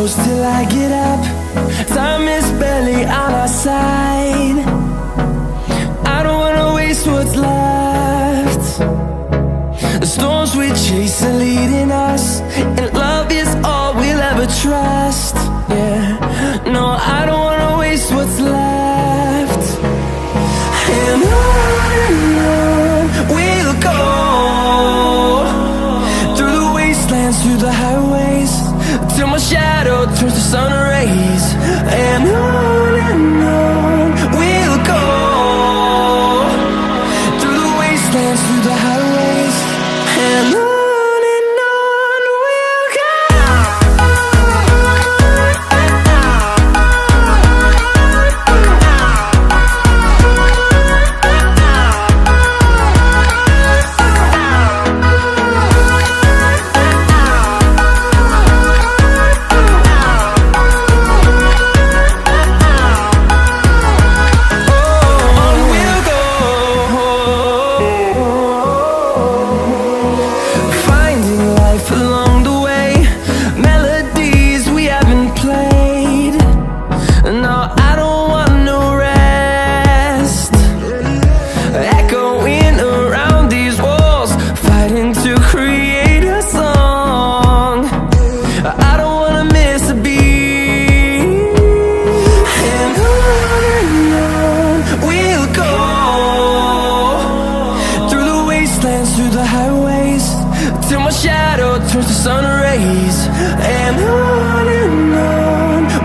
close till I get up. Time is barely on our side. I don't wanna waste what's left. The storms we chase are leading us, and love is all we'll ever trust. Yeah, no, I don't wanna waste what's left. And on we'll go, through the wastelands, through the highways, till my shadow turns to sun rays. And on we'll go, through the wastelands, through the highways, and on we'll go. Through the highways, till my shadow turns to sun rays. And on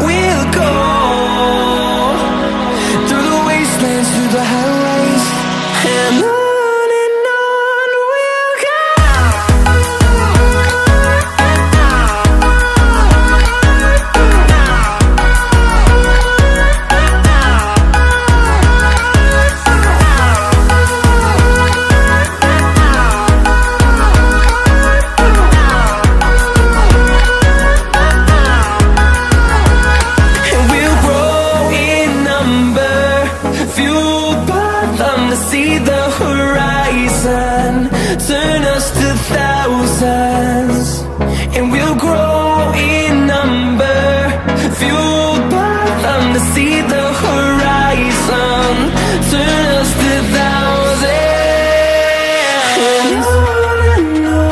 we'll go, through the wastelands, through the highways, and on we'll go. To see the horizon turn us to thousands, and we'll grow in number, fueled by them. To see the horizon turn us to thousands, and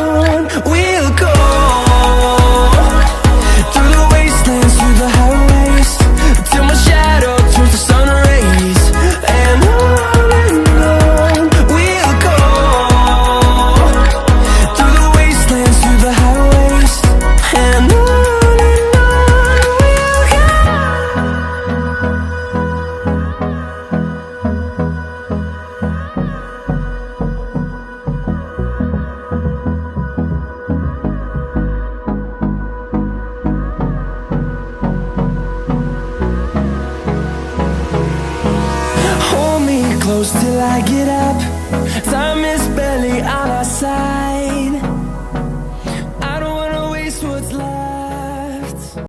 on we'll go, through the wastelands, through the highways, till my shadow turns to sun rays. And close till I get up. Time is barely on our side.